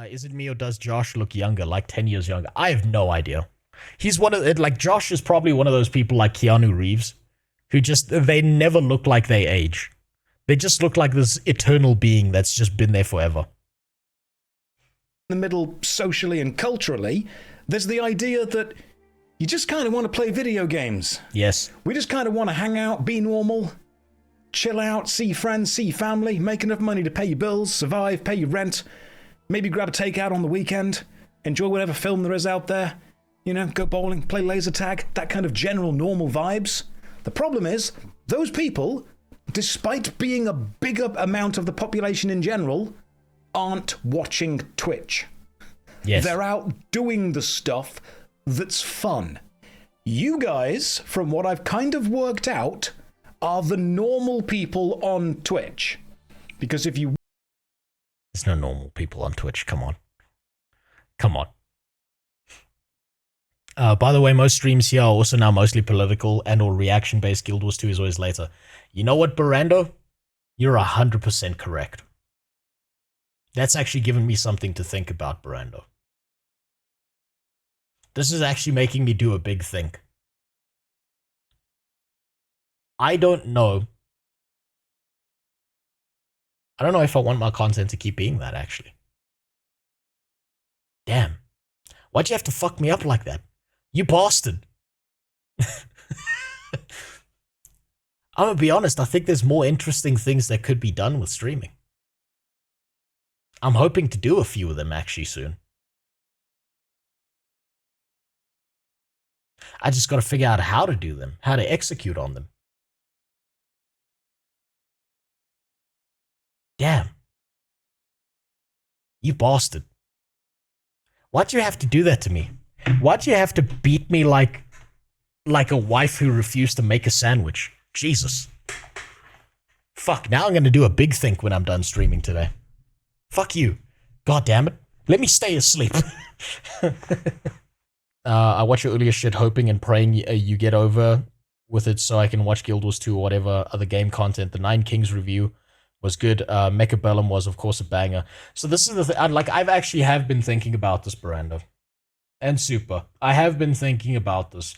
Is it me or does Josh look younger, like 10 years younger? I have no idea. He's one of, like, Josh is probably one of those people like Keanu Reeves, who just, they never look like they age. They just look like this eternal being that's just been there forever. In the middle, socially and culturally, there's the idea that you just kind of want to play video games. Yes. We just kind of want to hang out, be normal, chill out, see friends, see family, make enough money to pay your bills, survive, pay your rent, maybe grab a takeout on the weekend, enjoy whatever film there is out there, you know, go bowling, play laser tag, that kind of general normal vibes. The problem is, those people, despite being a bigger amount of the population in general, aren't watching Twitch. Yes. They're out doing the stuff that's fun. You guys, from what I've kind of worked out, are the normal people on Twitch. Because if you... There's no normal people on Twitch, come on. Come on. By the way, most streams here are also now mostly political and or reaction-based. Guild Wars 2 is always later. You know what, Barando? You're 100% correct. That's actually given me something to think about, Barando. This is actually making me do a big think. I don't know if I want my content to keep being that, actually. Damn. Why'd you have to fuck me up like that? You bastard. I'm gonna be honest, I think there's more interesting things that could be done with streaming. I'm hoping to do a few of them actually soon. I just gotta figure out how to do them, how to execute on them. Damn. You bastard. Why'd you have to do that to me? Why'd you have to beat me like a wife who refused to make a sandwich? Jesus. Fuck, now I'm gonna do a big think when I'm done streaming today. Fuck you. God damn it. Let me stay asleep. I watch your earlier shit hoping and praying you get over with it so I can watch Guild Wars 2 or whatever other game content. The Nine Kings review was good. Mechabellum was, of course, a banger. So this is the thing. I've actually been thinking about this, Barando. And Super. I have been thinking about this.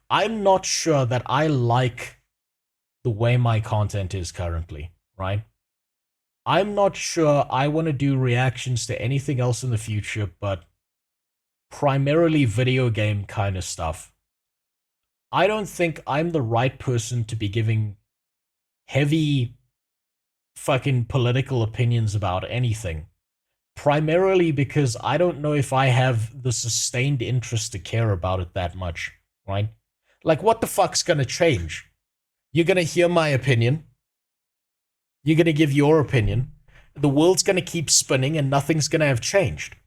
I'm not sure that I like the way my content is currently, right? I'm not sure I want to do reactions to anything else in the future, but primarily video game kind of stuff. I don't think I'm the right person to be giving heavy fucking political opinions about anything. Primarily because I don't know if I have the sustained interest to care about it that much, right? Like, what the fuck's gonna change? You're gonna hear my opinion. You're gonna give your opinion. The world's gonna keep spinning and nothing's gonna have changed.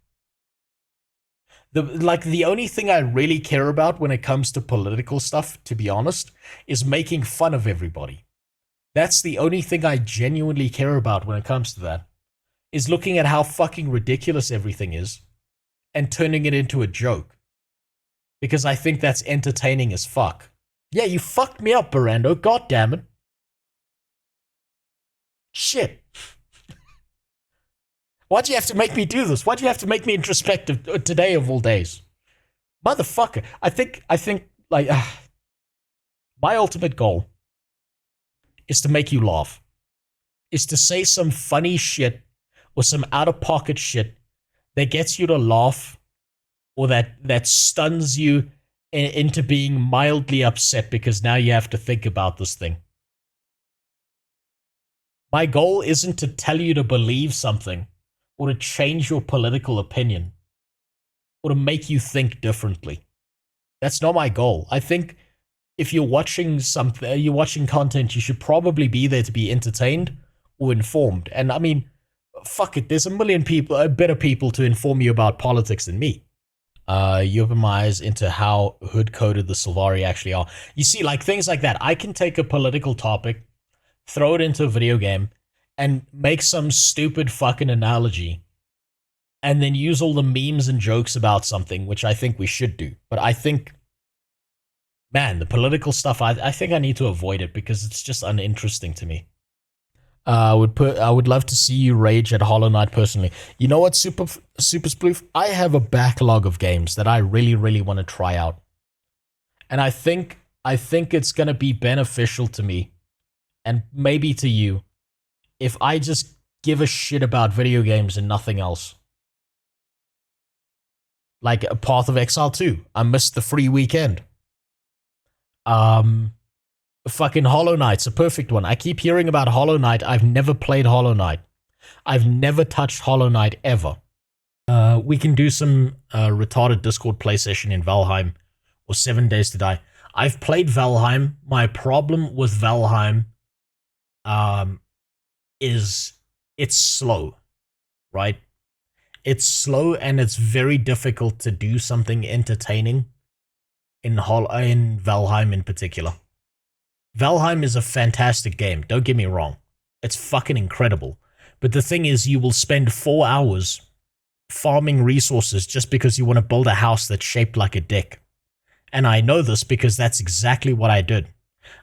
The only thing I really care about when it comes to political stuff, to be honest, is making fun of everybody. That's the only thing I genuinely care about when it comes to that, is looking at how fucking ridiculous everything is and turning it into a joke. Because I think that's entertaining as fuck. Yeah, you fucked me up, Barando. God damn it. Shit. Why'd you have to make me do this? Why'd you have to make me introspective today of all days? Motherfucker. I think, like, my ultimate goal is to make you laugh. Is to say some funny shit or some out-of-pocket shit that gets you to laugh or that stuns you into being mildly upset because now you have to think about this thing. My goal isn't to tell you to believe something or to change your political opinion or to make you think differently. That's not my goal. I think if you're watching something, you're watching content, you should probably be there to be entertained or informed. And I mean, fuck it, there's a million people, better people to inform you about politics than me. You open my eyes into how hood-coded the Sylvari actually are. You see, like, things like that. I can take a political topic, throw it into a video game, and make some stupid fucking analogy, and then use all the memes and jokes about something, which I think we should do. But I think, man, the political stuff, I think I need to avoid it because it's just uninteresting to me. I would love to see you rage at Hollow Knight personally. You know what, Super Sploof? I have a backlog of games that I really, really want to try out, and I think it's gonna be beneficial to me, and maybe to you, if I just give a shit about video games and nothing else. Like a Path of Exile 2. I missed the free weekend. Fucking Hollow Knight's a perfect one. I keep hearing about Hollow Knight. I've never played Hollow Knight. I've never touched Hollow Knight ever. We can do some retarded Discord play session in Valheim or 7 Days to Die. I've played Valheim. My problem with Valheim is it's slow, right? It's slow and it's very difficult to do something entertaining in Valheim in particular. Valheim is a fantastic game, don't get me wrong. It's fucking incredible. But the thing is, you will spend 4 hours farming resources just because you want to build a house that's shaped like a dick. And I know this because that's exactly what I did.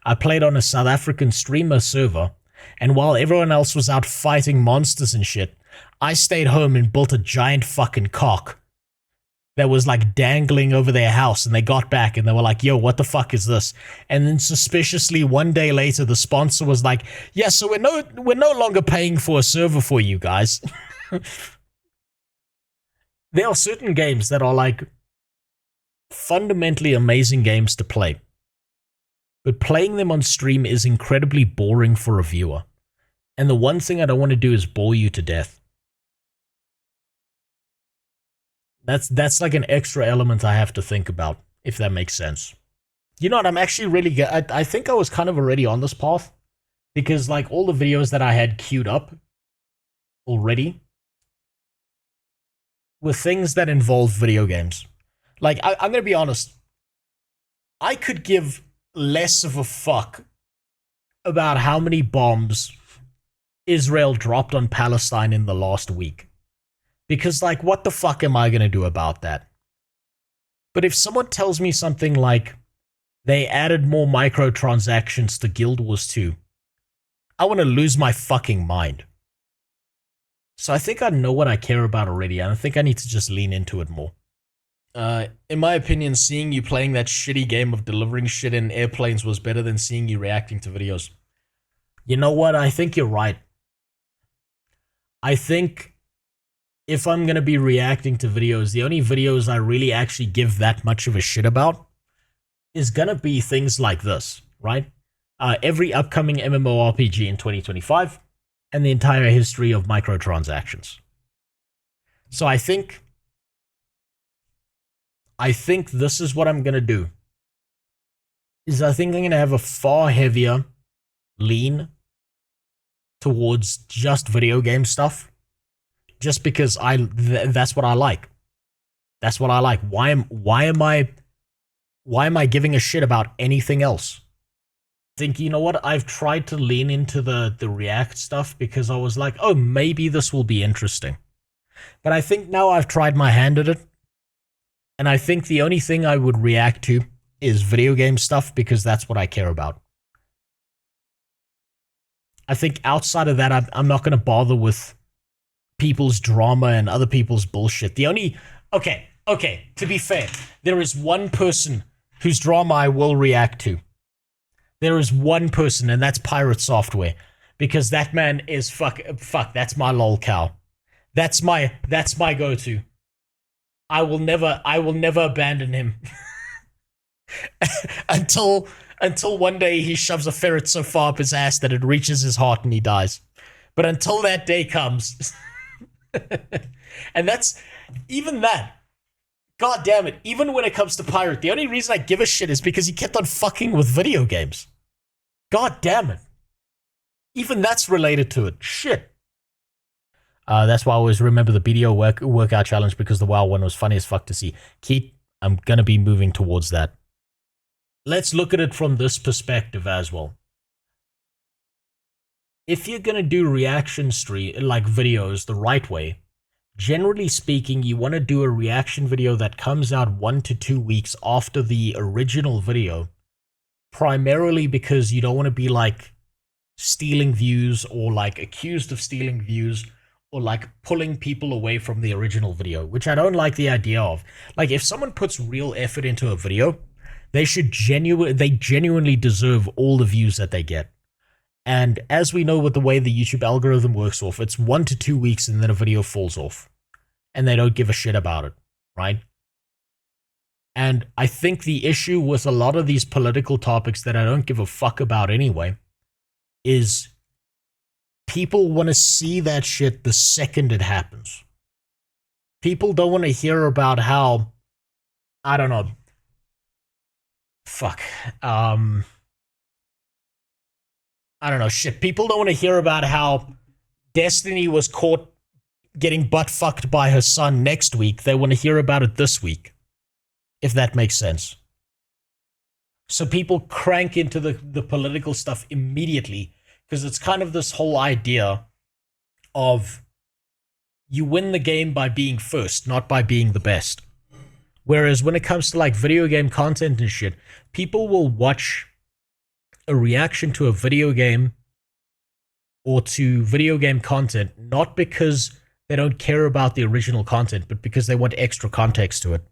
I played on a South African streamer server, and while everyone else was out fighting monsters and shit, I stayed home and built a giant fucking cock that was like dangling over their house, and they got back and they were like, yo, what the fuck is this? And then suspiciously 1 day later, the sponsor was like, yeah, so we're no longer paying for a server for you guys. There are certain games that are like fundamentally amazing games to play, but playing them on stream is incredibly boring for a viewer. And the one thing I don't want to do is bore you to death. That's like an extra element I have to think about, if that makes sense. You know what, I'm actually really good. I think I was kind of already on this path, because like all the videos that I had queued up already were things that involve video games. Like, I'm going to be honest, I could give less of a fuck about how many bombs Israel dropped on Palestine in the last week. Because, like, what the fuck am I going to do about that? But if someone tells me something like, they added more microtransactions to Guild Wars 2, I want to lose my fucking mind. So I think I know what I care about already, and I think I need to just lean into it more. In my opinion, seeing you playing that shitty game of delivering shit in airplanes was better than seeing you reacting to videos. You know what? I think you're right. I think if I'm going to be reacting to videos, the only videos I really actually give that much of a shit about is going to be things like this, right? Every upcoming MMORPG in 2025 and the entire history of microtransactions. So I think this is what I'm going to do. Is I think I'm going to have a far heavier lean towards just video game stuff. Just because that's what I like. That's what I like. Why am I giving a shit about anything else? I think, you know what? I've tried to lean into the React stuff because I was like, oh, maybe this will be interesting. But I think now I've tried my hand at it. And I think the only thing I would react to is video game stuff because that's what I care about. I think outside of that, I'm not going to bother with people's drama and other people's bullshit. Okay, to be fair, there is one person whose drama I will react to. There is one person, and that's Pirate Software, because that man is fuck, that's my lol cow. That's my go-to. I will never abandon him. until one day he shoves a ferret so far up his ass that it reaches his heart and he dies. But until that day comes, and that's even that. God damn it. Even when it comes to Pirate, the only reason I give a shit is because he kept on fucking with video games. God damn it. Even that's related to it. Shit. That's why I always remember the BDO workout challenge, because the WoW one was funny as fuck to see. Keith, I'm going to be moving towards that. Let's look at it from this perspective as well. If you're going to do reaction stream, like videos the right way, generally speaking, you want to do a reaction video that comes out 1 to 2 weeks after the original video, primarily because you don't want to be like stealing views or like accused of stealing views or like pulling people away from the original video, which I don't like the idea of. Like if someone puts real effort into a video, they genuinely deserve all the views that they get. And as we know with the way the YouTube algorithm works off, it's 1 to 2 weeks and then a video falls off. And they don't give a shit about it, right? And I think the issue with a lot of these political topics that I don't give a fuck about anyway is people want to see that shit the second it happens. People don't want to hear about how, I don't know, I don't know, shit. People don't want to hear about how Destiny was caught getting butt fucked by her son next week. They want to hear about it this week, if that makes sense. So people crank into the political stuff immediately because it's kind of this whole idea of you win the game by being first, not by being the best. Whereas when it comes to like video game content and shit, people will watch a reaction to a video game or to video game content not because they don't care about the original content, but because they want extra context to it.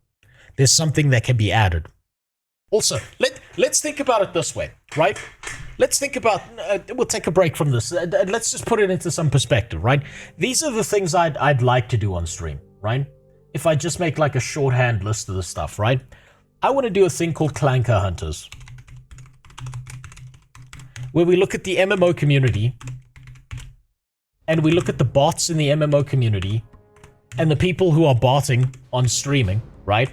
There's something that can be added. Also, let's think about it this way, right? Let's think about, we'll take a break from this. Let's just put it into some perspective, right? These are the things I'd like to do on stream, right? If I just make like a shorthand list of the stuff, right? I want to do a thing called Clanker Hunters, where we look at the MMO community and we look at the bots in the MMO community and the people who are botting on streaming, right?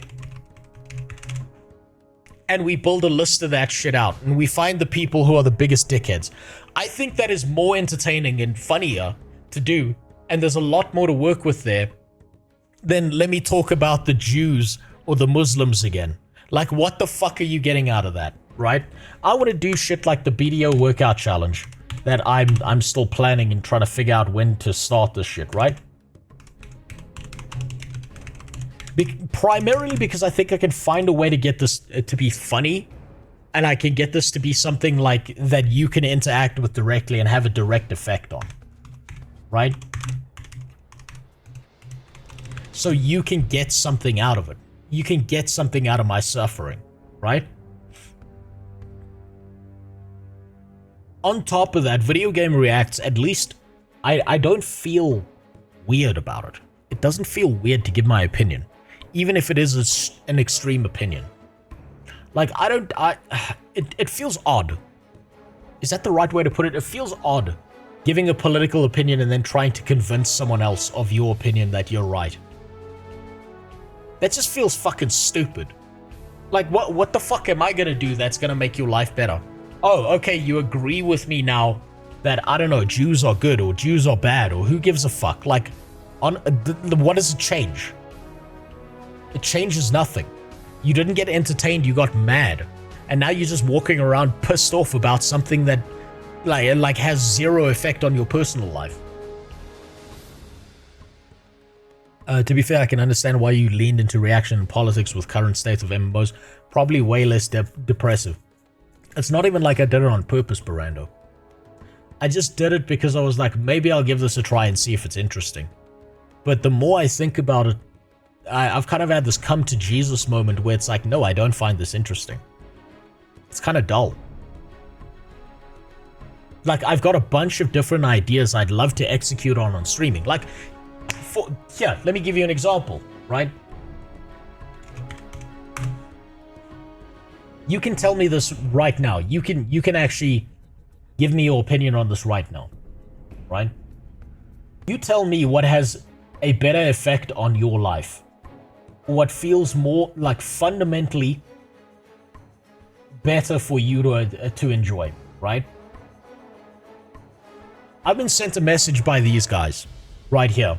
And we build a list of that shit out and we find the people who are the biggest dickheads. I think that is more entertaining and funnier to do, and there's a lot more to work with there than let me talk about the Jews or the Muslims again. Like, what the fuck are you getting out of that, right? I want to do shit like the BDO workout challenge that I'm still planning and trying to figure out when to start this shit, right? Primarily because I think I can find a way to get this to be funny, and I can get this to be something like that you can interact with directly and have a direct effect on, right? So you can get something out of it. You can get something out of my suffering, right? On top of that, Video Game Reacts, at least I don't feel weird about it. It doesn't feel weird to give my opinion, even if it is an extreme opinion. Like, it feels odd. Is that the right way to put it? It feels odd giving a political opinion and then trying to convince someone else of your opinion that you're right. That just feels fucking stupid. Like, what the fuck am I gonna do that's gonna make your life better? Oh, okay, you agree with me now that, I don't know, Jews are good or Jews are bad or who gives a fuck? Like, what does it change? It changes nothing. You didn't get entertained, you got mad. And now you're just walking around pissed off about something that like has zero effect on your personal life. To be fair, I can understand why you leaned into reaction and politics with current state of MMOs. Probably way less depressive. It's not even like I did it on purpose, Barando. I just did it because I was like, maybe I'll give this a try and see if it's interesting. But the more I think about it, I've kind of had this come to Jesus moment where it's like, no, I don't find this interesting. It's kind of dull. Like, I've got a bunch of different ideas I'd love to execute on streaming. Like, here, let me give you an example, right? You can tell me this right now. You can actually give me your opinion on this right now, right? You tell me what has a better effect on your life. What feels more like fundamentally better for you to enjoy, right? I've been sent a message by these guys right here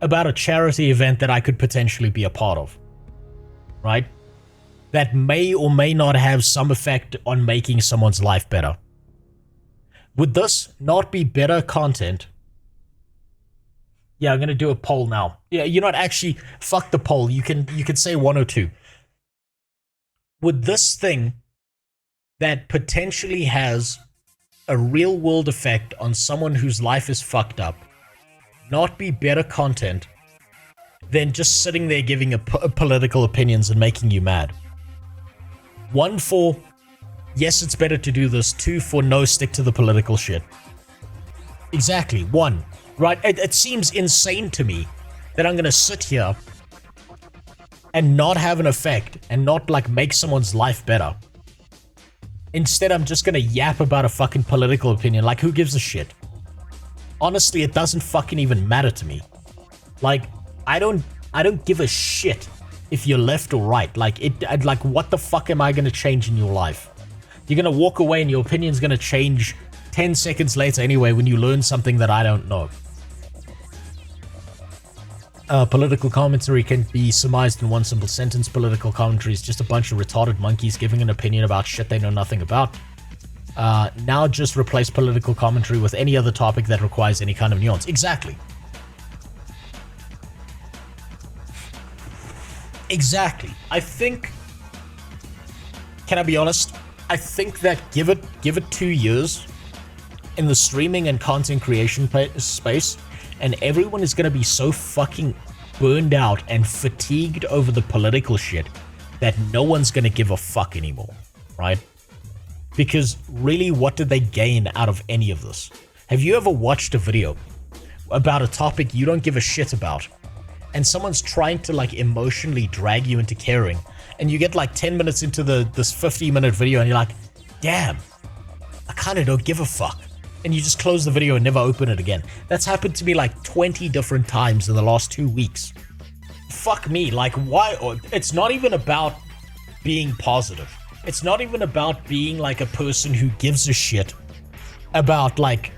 about a charity event that I could potentially be a part of, right? That may or may not have some effect on making someone's life better. Would this not be better content? Yeah, I'm gonna do a poll now. Yeah, you're not actually, fuck the poll. You can say 1 or 2. Would this thing that potentially has a real world effect on someone whose life is fucked up not be better content than just sitting there giving political opinions and making you mad? One, for yes, it's better to do this. Two, for no, stick to the political shit. Exactly. One, right? It seems insane to me that I'm gonna sit here and not have an effect and not like make someone's life better. Instead, I'm just gonna yap about a fucking political opinion. Like, who gives a shit? Honestly, it doesn't fucking even matter to me. Like, I don't give a shit if you're left or right. Like, what the fuck am I gonna change in your life? You're gonna walk away and your opinion's gonna change 10 seconds later anyway when you learn something that I don't know. Political commentary can be surmised in one simple sentence. Political commentary is just a bunch of retarded monkeys giving an opinion about shit they know nothing about. Now just replace political commentary with any other topic that requires any kind of nuance. Exactly. Exactly. I think... Can I be honest? I think that give it 2 years in the streaming and content creation space, and everyone is going to be so fucking burned out and fatigued over the political shit that no one's going to give a fuck anymore, right? Because really, what did they gain out of any of this? Have you ever watched a video about a topic you don't give a shit about, and someone's trying to like emotionally drag you into caring, and you get like 10 minutes into this 50-minute video and you're like, damn, I kind of don't give a fuck. And you just close the video and never open it again. That's happened to me like 20 different times in the last 2 weeks. Fuck me, like why? It's not even about being positive. It's not even about being like a person who gives a shit about like,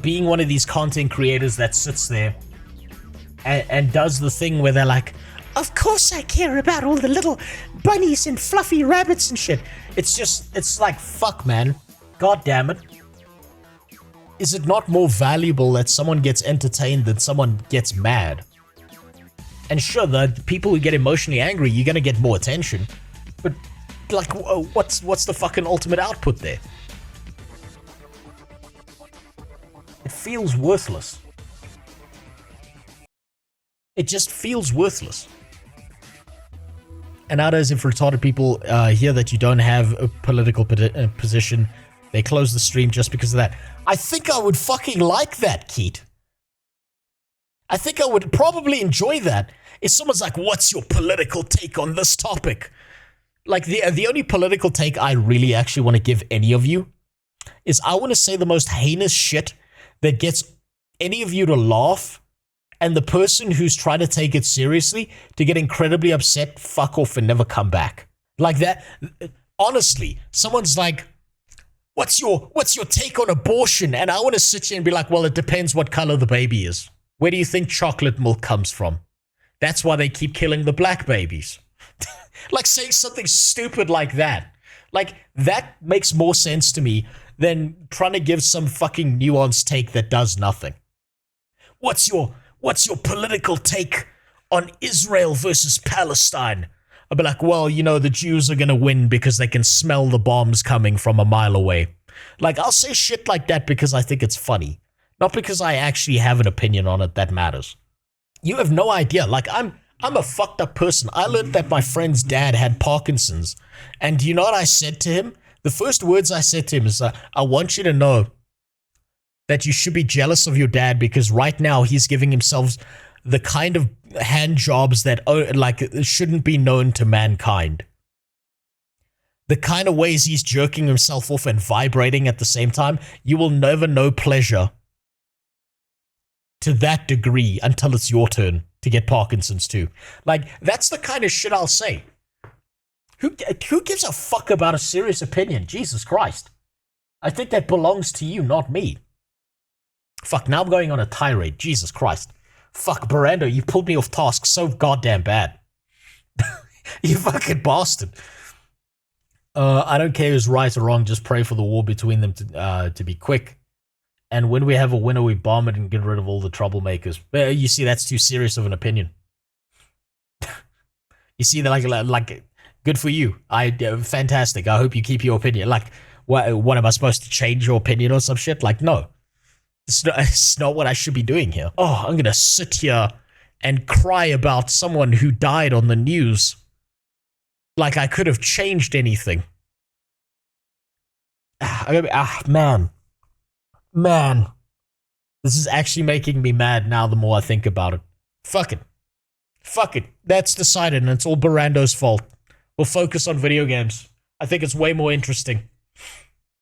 being one of these content creators that sits there and does the thing where they're like, of course I care about all the little bunnies and fluffy rabbits and shit. It's like, fuck man, god damn it. Is it not more valuable that someone gets entertained than someone gets mad? And sure, the people who get emotionally angry, you're gonna get more attention. But, like, what's the fucking ultimate output there? It feels worthless. It just feels worthless. And nowadays, if retarded people hear that you don't have a political position, they close the stream just because of that. I think I would fucking like that, Keat. I think I would probably enjoy that if someone's like, what's your political take on this topic? Like, the only political take I really actually want to give any of you is I want to say the most heinous shit that gets any of you to laugh, and the person who's trying to take it seriously to get incredibly upset, fuck off, and never come back. Like that. Honestly, someone's like, what's your take on abortion? And I want to sit here and be like, well, it depends what color the baby is. Where do you think chocolate milk comes from? That's why they keep killing the black babies. Like saying something stupid like that. Like, that makes more sense to me than trying to give some fucking nuanced take that does nothing. What's your political take on Israel versus Palestine? I'll be like, well, the Jews are going to win because they can smell the bombs coming from a mile away. Like, I'll say shit like that because I think it's funny. Not because I actually have an opinion on it that matters. You have no idea. Like, I'm a fucked up person. I learned that my friend's dad had Parkinson's. And do you know what I said to him? The first words I said to him is, I want you to know that you should be jealous of your dad because right now he's giving himself the kind of hand jobs that shouldn't be known to mankind. The kind of ways he's jerking himself off and vibrating at the same time, you will never know pleasure to that degree until it's your turn to get Parkinson's too. Like, that's the kind of shit I'll say. Who gives a fuck about a serious opinion? Jesus Christ. I think that belongs to you, not me. Fuck, now I'm going on a tirade. Jesus Christ. Fuck, Barando, you pulled me off task so goddamn bad. You fucking bastard. I don't care who's right or wrong, just pray for the war between them to be quick. And when we have a winner, we bomb it and get rid of all the troublemakers. You see, that's too serious of an opinion. You see, that like good for you. Fantastic. I hope you keep your opinion. Like, What am I supposed to change your opinion or some shit? Like, no, it's not what I should be doing here. Oh, I'm gonna sit here and cry about someone who died on the news like I could have changed anything. Man. This is actually making me mad now the more I think about it. Fuck it. That's decided, and it's all Barando's fault. We'll focus on video games. I think it's way more interesting.